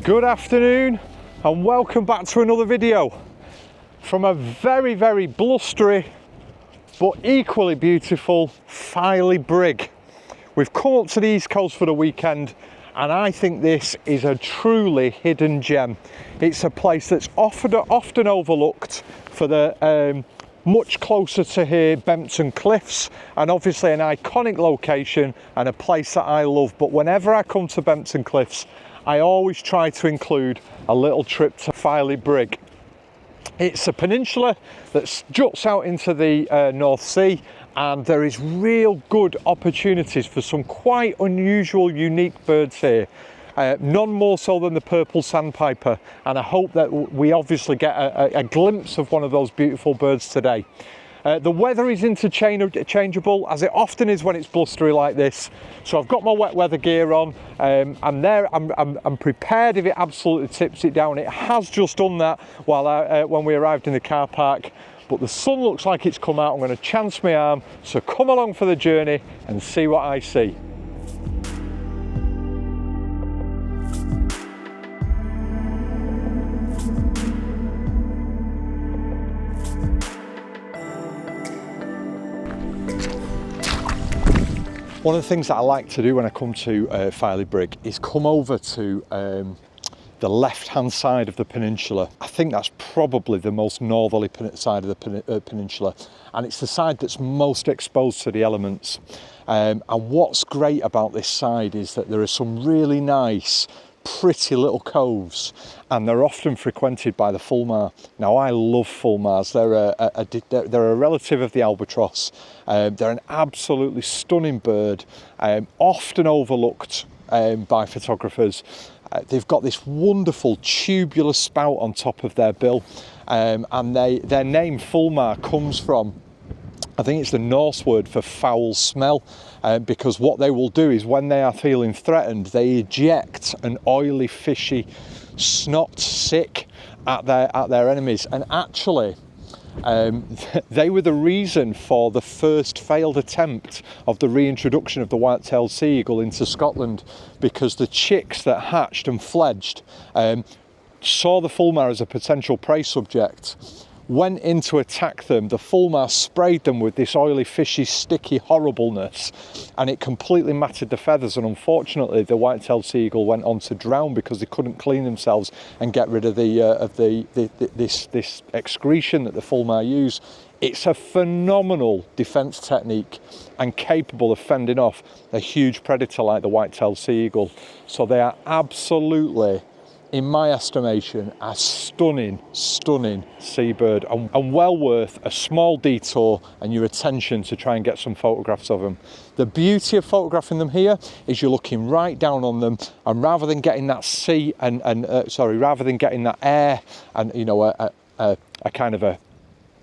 Good afternoon and welcome back to another video from a very, very blustery but equally beautiful Filey Brigg. We've come up to the East Coast for the weekend and I think this is a truly hidden gem. It's a place that's often overlooked for the much closer to here Bempton Cliffs, and obviously an iconic location and a place that I love. But whenever I come to Bempton Cliffs, I always try to include a little trip to Filey Brigg. It's a peninsula that juts out into the North Sea, and there is real good opportunities for some quite unusual, unique birds here. None more so than the purple sandpiper, and I hope that we obviously get a glimpse of one of those beautiful birds today. The weather is interchangeable, as it often is when it's blustery like this. So I've got my wet weather gear on. I'm prepared if it absolutely tips it down. It has just done that when we arrived in the car park. But the sun looks like it's come out. I'm going to chance my arm. So come along for the journey and see what I see. One of the things that I like to do when I come to Filey Brigg is come over to the left-hand side of the peninsula. I think that's probably the most northerly side of the peninsula, and it's the side that's most exposed to the elements. And what's great about this side is that there are some really nice, pretty little coves, and they're often frequented by the Fulmar. Now, I love Fulmars. They're a relative of the albatross. They're an absolutely stunning bird, often overlooked by photographers. They've got this wonderful tubular spout on top of their bill, and their name Fulmar comes from, I think it's the Norse word for foul smell, because what they will do is when they are feeling threatened, they eject an oily, fishy snot sick at their enemies. And actually, they were the reason for the first failed attempt of the reintroduction of the white-tailed sea eagle into Scotland, because the chicks that hatched and fledged saw the Fulmar as a potential prey subject, went in to attack them. The Fulmar sprayed them with this oily, fishy, sticky horribleness, and it completely matted the feathers. And unfortunately, the white-tailed sea eagle went on to drown because they couldn't clean themselves and get rid of this excretion that the Fulmar use. It's a phenomenal defence technique and capable of fending off a huge predator like the white-tailed sea eagle. So they are absolutely, in my estimation, a stunning seabird, and well worth a small detour and your attention to try and get some photographs of them. The beauty of photographing them here is you're looking right down on them, and rather than getting that sea rather than getting that air and a kind of a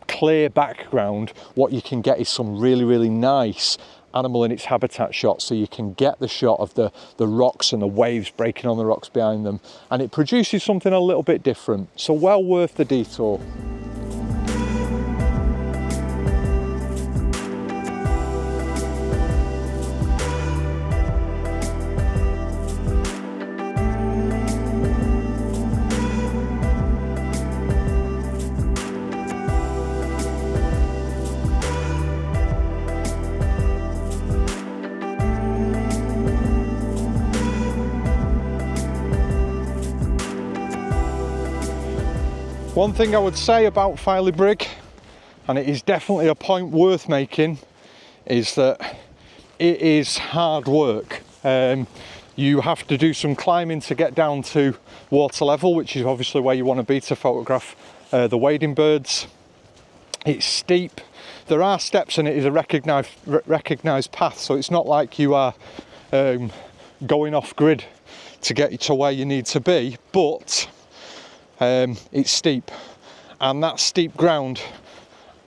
clear background, what you can get is some really nice animal in its habitat shot, so you can get the shot of the rocks and the waves breaking on the rocks behind them, and it produces something a little bit different. So well worth the detour. One thing I would say about Filey Brigg, and it is definitely a point worth making, is that it is hard work. You have to do some climbing to get down to water level, which is obviously where you want to be to photograph the wading birds. It's steep. There are steps, and it is a recognised path, so it's not like you are going off grid to get to where you need to be, but it's steep, and that steep ground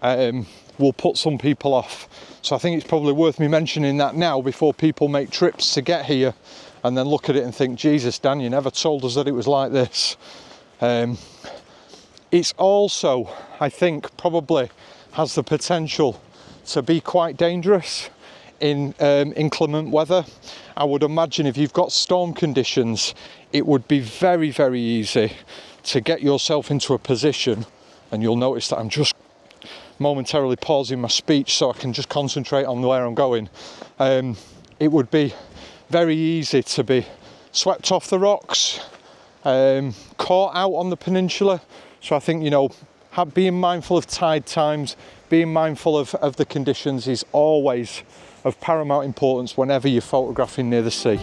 will put some people off. So I think it's probably worth me mentioning that now, before people make trips to get here and then look at it and think, Jesus, Dan, you never told us that it was like this. It's also, I think, probably has the potential to be quite dangerous in inclement weather. I would imagine if you've got storm conditions, it would be very, very easy to get yourself into a position, and you'll notice that I'm just momentarily pausing my speech so I can just concentrate on where I'm going. It would be very easy to be swept off the rocks, caught out on the peninsula. So I think, you know, being mindful of tide times, being mindful of the conditions is always of paramount importance whenever you're photographing near the sea.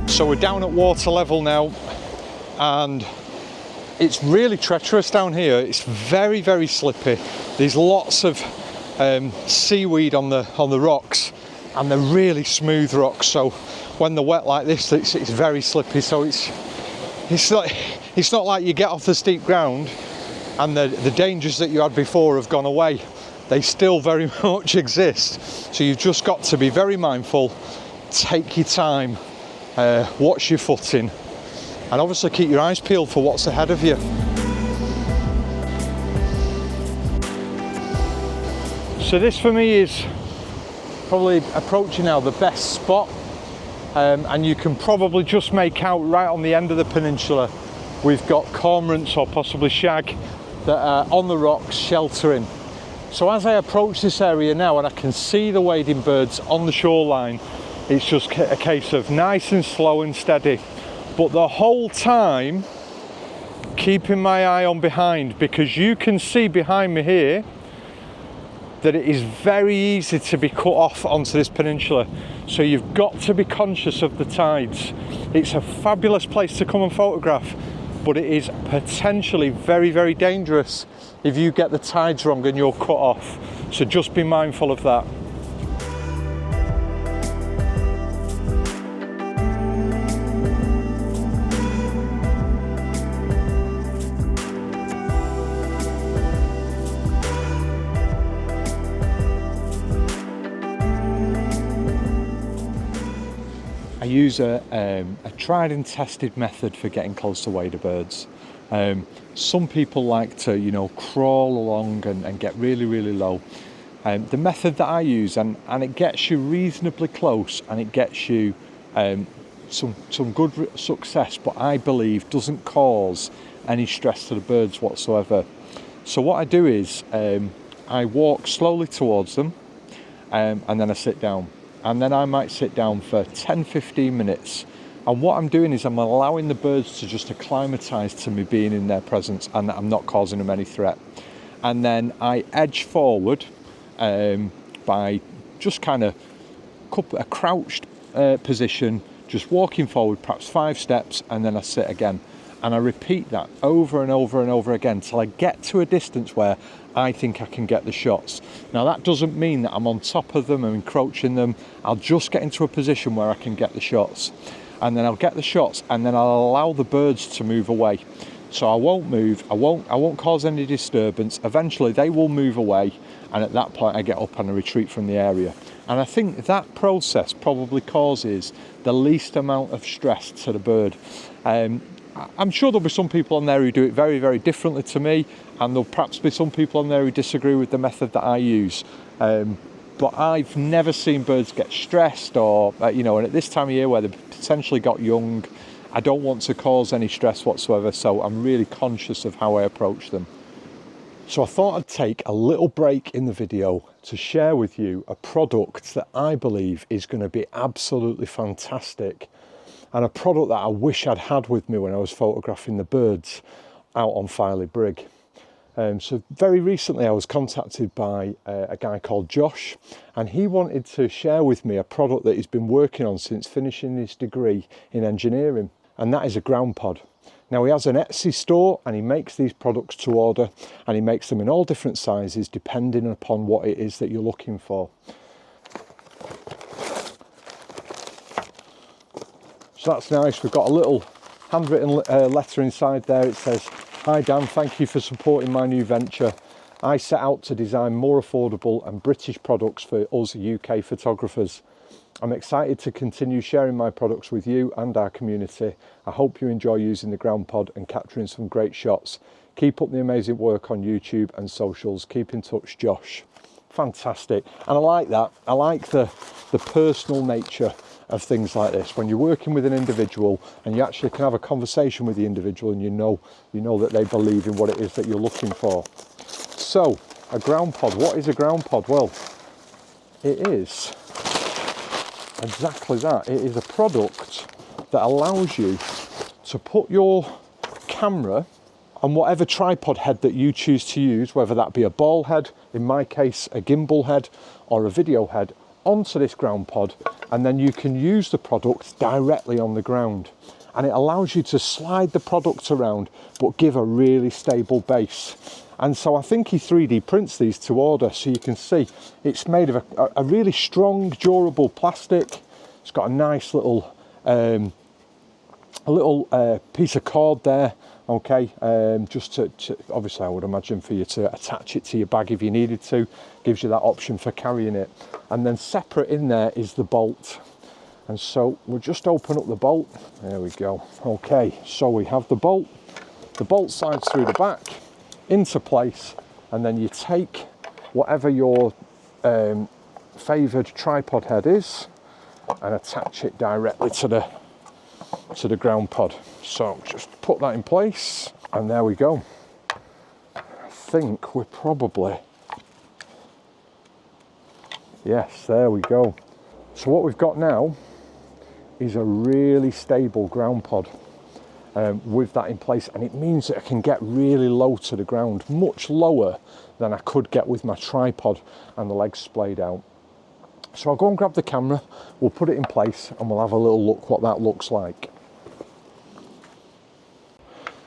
So we're down at water level now, and it's really treacherous down here. It's very, very slippy. There's lots of seaweed on the rocks, and they're really smooth rocks. So when they're wet like this, it's very slippy. So it's not like you get off the steep ground and the dangers that you had before have gone away. They still very much exist. So you've just got to be very mindful, take your time, watch your footing, and obviously keep your eyes peeled for what's ahead of you. So this for me is probably approaching now the best spot, and you can probably just make out right on the end of the peninsula we've got cormorants or possibly shag that are on the rocks sheltering. So as I approach this area now and I can see the wading birds on the shoreline, it's just a case of nice and slow and steady, but the whole time keeping my eye on behind, because you can see behind me here that it is very easy to be cut off onto this peninsula. So you've got to be conscious of the tides. It's a fabulous place to come and photograph, but it is potentially very, very dangerous if you get the tides wrong and you're cut off. So just be mindful of that. I use a tried and tested method for getting close to wader birds. Some people like to, you know, crawl along and get really, really low. The method that I use, and it gets you reasonably close, and it gets you some good success, but I believe doesn't cause any stress to the birds whatsoever. So what I do is I walk slowly towards them, and then I sit down. And then I might sit down for 10-15 minutes, and what I'm doing is I'm allowing the birds to just acclimatise to me being in their presence, and I'm not causing them any threat. And then I edge forward by just kind of a crouched position, just walking forward perhaps 5 steps, and then I sit again. And I repeat that over and over and over again till I get to a distance where I think I can get the shots. Now that doesn't mean that I'm on top of them and encroaching them. I'll just get into a position where I can get the shots, and then I'll get the shots, and then I'll allow the birds to move away. So I won't move, I won't cause any disturbance. Eventually they will move away, and at that point I get up and I retreat from the area. And I think that process probably causes the least amount of stress to the bird. I'm sure there'll be some people on there who do it very, very differently to me, and there'll perhaps be some people on there who disagree with the method that I use. But I've never seen birds get stressed, or, you know, and at this time of year where they've potentially got young, I don't want to cause any stress whatsoever, so I'm really conscious of how I approach them. So I thought I'd take a little break in the video to share with you a product that I believe is going to be absolutely fantastic, and a product that I wish I'd had with me when I was photographing the birds out on Filey Brigg. So very recently I was contacted by a guy called Josh, and he wanted to share with me a product that he's been working on since finishing his degree in engineering, and that is a ground pod. Now he has an Etsy store, and he makes these products to order, and he makes them in all different sizes depending upon what it is that you're looking for. So that's nice. We've got a little handwritten letter inside there. It says, "Hi Dan, thank you for supporting my new venture. I set out to design more affordable and British products for us UK photographers. I'm excited to continue sharing my products with you and our community. I hope you enjoy using the ground pod and capturing some great shots. Keep up the amazing work on YouTube and socials. Keep in touch, Josh. Fantastic. And I like that. I like the personal nature of things like this. When you're working with an individual and you actually can have a conversation with the individual and you know that they believe in what it is that you're looking for. So, a ground pod. What is a ground pod? Well, it is exactly that. It is a product that allows you to put your camera on whatever tripod head that you choose to use, whether that be a ball head, in my case a gimbal head, or a video head, onto this ground pod, and then you can use the product directly on the ground. And it allows you to slide the product around but give a really stable base. And so I think he 3D prints these to order, so you can see it's made of a really strong, durable plastic. It's got a nice little piece of cord there, okay, just to obviously I would imagine for you to attach it to your bag if you needed to. Gives you that option for carrying it. And then separate in there is the bolt. And so we'll just open up the bolt. There we go. Okay, so we have the bolt. The bolt slides through the back into place, and then you take whatever your favoured tripod head is and attach it directly to the ground pod. So just put that in place, and there we go. I think we're probably, yes, there we go. So what we've got now is a really stable ground pod with that in place, and it means that I can get really low to the ground, much lower than I could get with my tripod and the legs splayed out. So I'll go and grab the camera, we'll put it in place, and we'll have a little look what that looks like.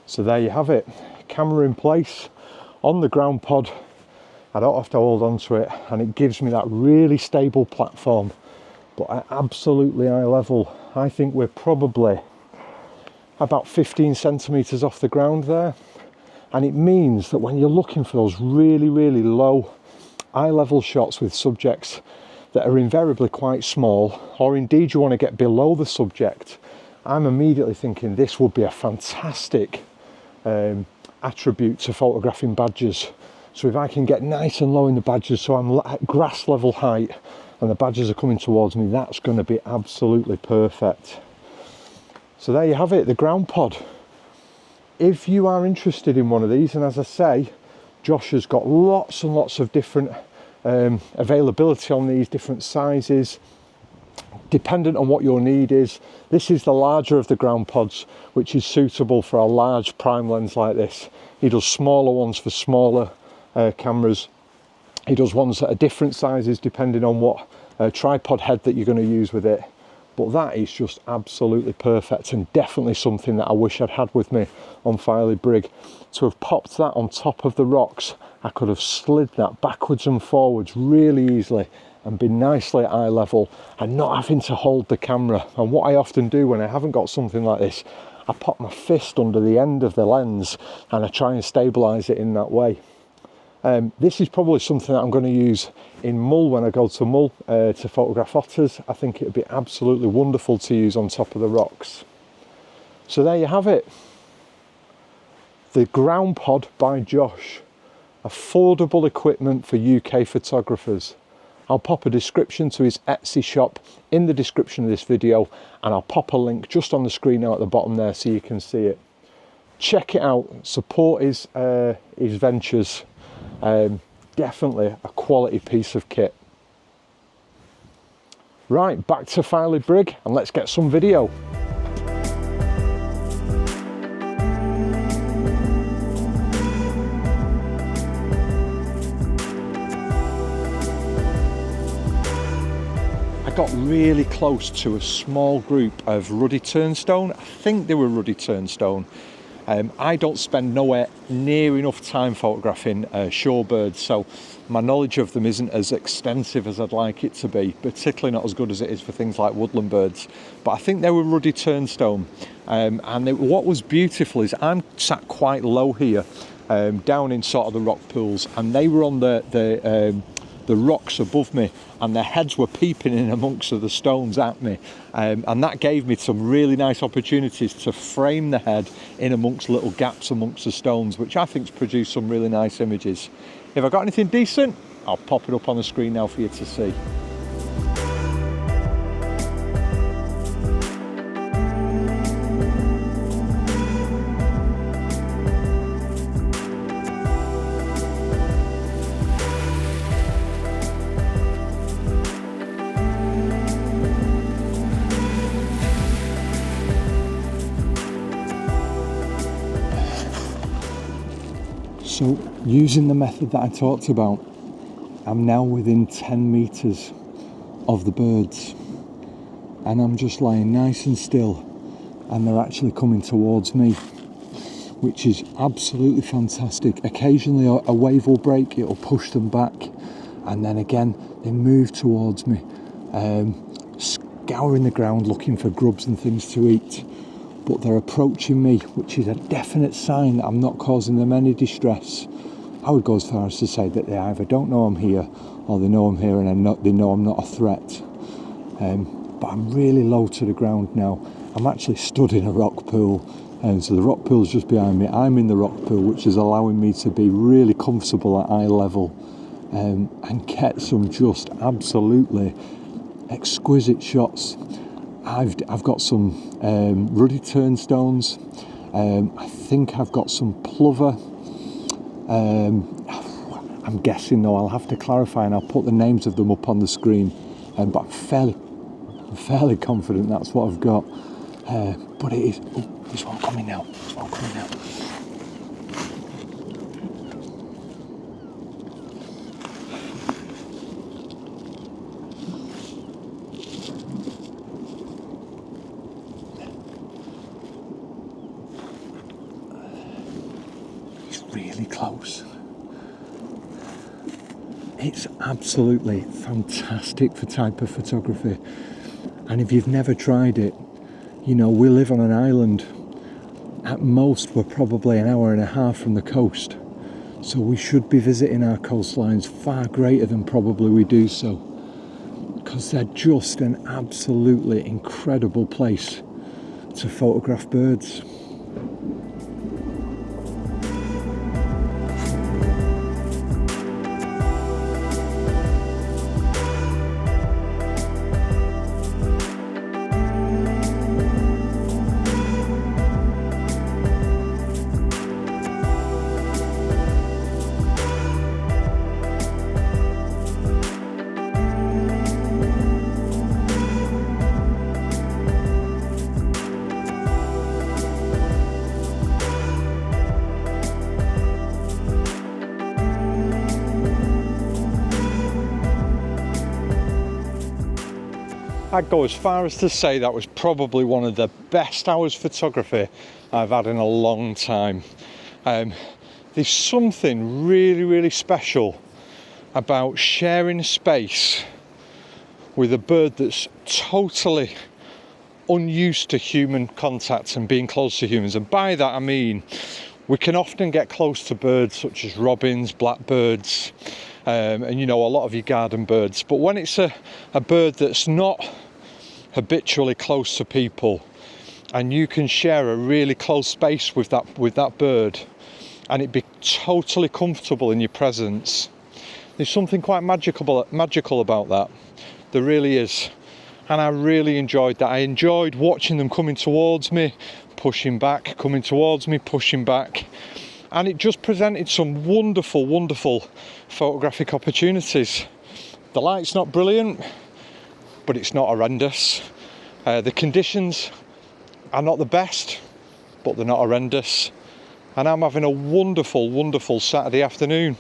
So there you have it, camera in place on the ground pod. I don't have to hold on to it, and it gives me that really stable platform, but at absolutely eye level. I think we're probably about 15 centimetres off the ground there, and it means that when you're looking for those really, really low eye level shots with subjects that are invariably quite small, or indeed you want to get below the subject, I'm immediately thinking this would be a fantastic attribute to photographing badgers. So if I can get nice and low in the badgers, so I'm at grass level height and the badgers are coming towards me, that's going to be absolutely perfect. So there you have it, the ground pod. If you are interested in one of these, and as I say, Josh has got lots and lots of different availability on these, different sizes, dependent on what your need is. This is the larger of the ground pods, which is suitable for a large prime lens like this. He does smaller ones for smaller cameras. He does ones that are different sizes depending on what tripod head that you're going to use with it. But that is just absolutely perfect, and definitely something that I wish I'd had with me on Filey Brigg. To have popped that on top of the rocks, I could have slid that backwards and forwards really easily and been nicely at eye level and not having to hold the camera. And what I often do when I haven't got something like this, I pop my fist under the end of the lens and I try and stabilise it in that way. This is probably something that I'm going to use in Mull when I go to Mull to photograph otters. I think it would be absolutely wonderful to use on top of the rocks. So there you have it. The ground pod by Josh. Affordable equipment for UK photographers. I'll pop a description to his Etsy shop in the description of this video, and I'll pop a link just on the screen now at the bottom there so you can see it. Check it out, support his ventures. Definitely a quality piece of kit. Right, back to Filey Brigg and let's get some video. I got really close to a small group of Ruddy Turnstone. I think they were Ruddy Turnstone. I don't spend nowhere near enough time photographing shorebirds, so my knowledge of them isn't as extensive as I'd like it to be, particularly not as good as it is for things like woodland birds. But I think they were Ruddy Turnstone, what was beautiful is I'm sat quite low here, down in sort of the rock pools, and they were on the the rocks above me, and their heads were peeping in amongst the stones at me, and that gave me some really nice opportunities to frame the head in amongst little gaps amongst the stones, which I think's produced some really nice images. If I got anything decent, I'll pop it up on the screen now for you to see. So, using the method that I talked about, I'm now within 10 metres of the birds, and I'm just lying nice and still, and they're actually coming towards me, which is absolutely fantastic. Occasionally a wave will break, it'll push them back, and then again they move towards me, scouring the ground looking for grubs and things to eat. But they're approaching me, which is a definite sign that I'm not causing them any distress. I would go as far as to say that they either don't know I'm here, or they know I'm here and they know I'm not a threat. But I'm really low to the ground now. I'm actually stood in a rock pool, and so the rock pool is just behind me. I'm in the rock pool, which is allowing me to be really comfortable at eye level, and get some just absolutely exquisite shots. I've got some Ruddy Turnstones. I think I've got some plover. I'm guessing though, I'll have to clarify, and I'll put the names of them up on the screen. But I'm fairly confident that's what I've got. But it is. Oh, this one coming now. This one coming now. Really close. It's absolutely fantastic for type of photography, and if you've never tried it, you know, we live on an island. At most we're probably an hour and a half from the coast, so we should be visiting our coastlines far greater than probably we do so, because they're just an absolutely incredible place to photograph birds. I'd go as far as to say that was probably one of the best hours photography I've had in a long time. There's something really, really special about sharing a space with a bird that's totally unused to human contact and being close to humans. And by that I mean, we can often get close to birds such as robins, blackbirds, and you know, a lot of your garden birds. But when it's a bird that's not habitually close to people, and you can share a really close space with that bird, and it be totally comfortable in your presence, there's something quite magical about that. There really is. And I really enjoyed that. I enjoyed watching them coming towards me, pushing back, coming towards me, pushing back. And it just presented some wonderful, wonderful photographic opportunities. The light's not brilliant, but it's not horrendous. The conditions are not the best, but they're not horrendous. And I'm having a wonderful, wonderful Saturday afternoon.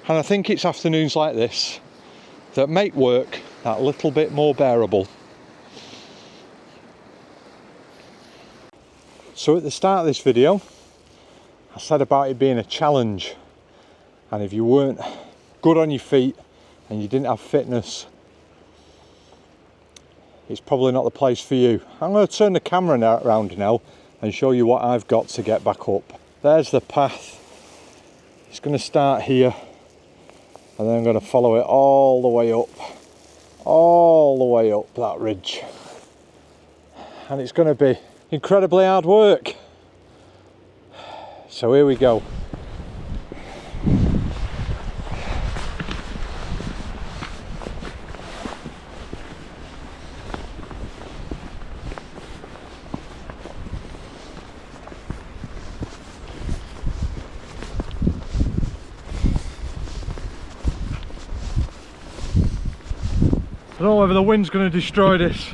And I think it's afternoons like this that make work that little bit more bearable. So at the start of this video, I said about it being a challenge, and if you weren't good on your feet and you didn't have fitness, it's probably not the place for you. I'm going to turn the camera around now and show you what I've got to get back up. There's the path. It's going to start here And then I'm going to follow it all the way up that ridge. And it's going to be incredibly hard work. So here we go. I don't know whether the wind's going to destroy this.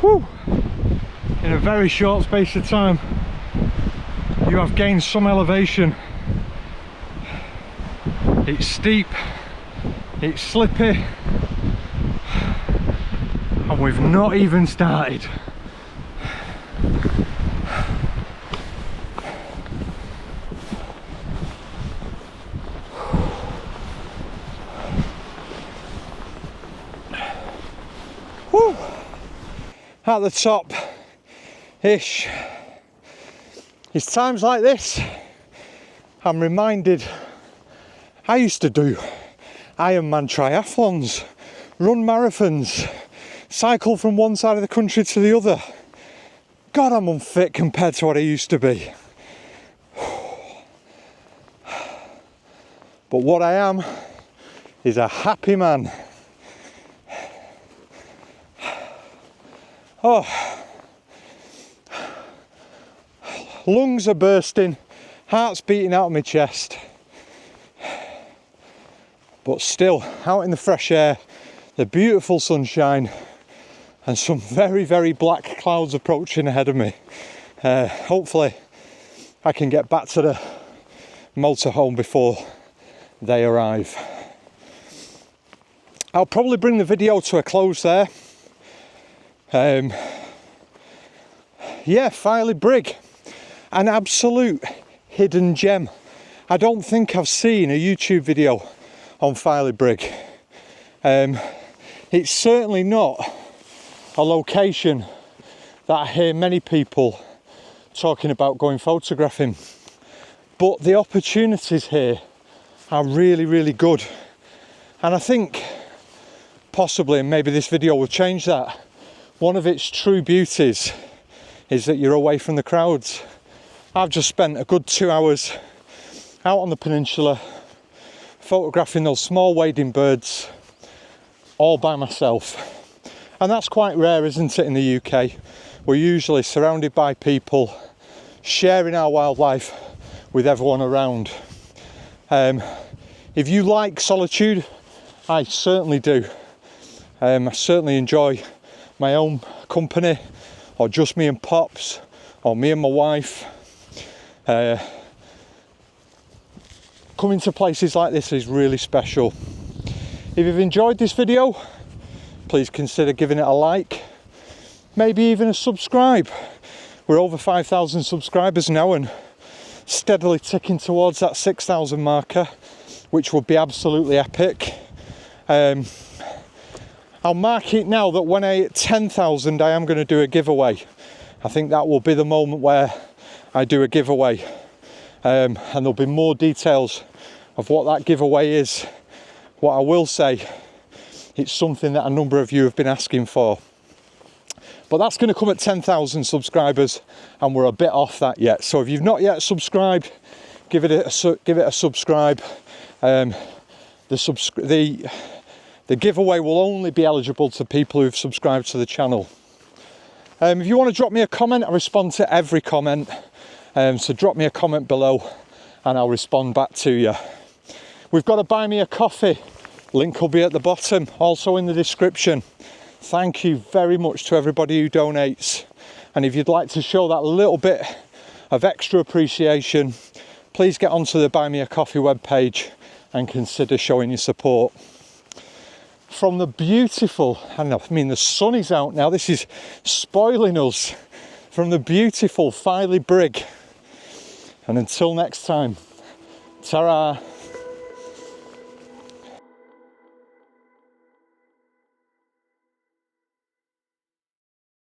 Whew. In a very short space of time, you have gained some elevation. It's steep, it's slippy, and we've not even started. Whew. At the top-ish. It's times like this I'm reminded I used to do Ironman triathlons, run marathons, cycle from one side of the country to the other. God, I'm unfit compared to what I used to be. But what I am is a happy man. Oh, lungs are bursting, heart's beating out of my chest. But still, out in the fresh air, the beautiful sunshine, and some very, very black clouds approaching ahead of me. Hopefully, I can get back to the motorhome before they arrive. I'll probably bring the video to a close there. Yeah, Filey Brigg, an absolute hidden gem. I don't think I've seen a YouTube video on Filey Brigg. It's certainly not a location that I hear many people talking about going photographing, but the opportunities here are really, really good. And I think possibly, and maybe this video will change that, one of its true beauties is that you're away from the crowds. I've just spent a good 2 hours out on the peninsula photographing those small wading birds all by myself. And that's quite rare, isn't it, in the UK? We're usually surrounded by people, sharing our wildlife with everyone around. If you like solitude, I certainly do. I certainly enjoy my own company, or just me and Pops, or me and my wife. Coming to places like this is really special. If you've enjoyed this video, please consider giving it a like, maybe even a subscribe. We're over 5,000 subscribers now and steadily ticking towards that 6,000 marker, which would be absolutely epic. I'll mark it now that when I hit 10,000 I am going to do a giveaway. I think that will be the moment where I do a giveaway, and there'll be more details of what that giveaway is. What I will say, it's something that a number of you have been asking for, but that's going to come at 10,000 subscribers and we're a bit off that yet. So if you've not yet subscribed, give it a subscribe. The giveaway will only be eligible to people who've subscribed to the channel. If you want to drop me a comment, I respond to every comment. So drop me a comment below and I'll respond back to you. We've got to buy me a coffee. Link will be at the bottom, also in the description. Thank you very much to everybody who donates. And if you'd like to show that little bit of extra appreciation, please get onto the Buy Me a Coffee webpage and consider showing your support. From the beautiful, and I mean the sun is out now, this is spoiling us, from the beautiful Filey Brigg. And until next time, ta-ra.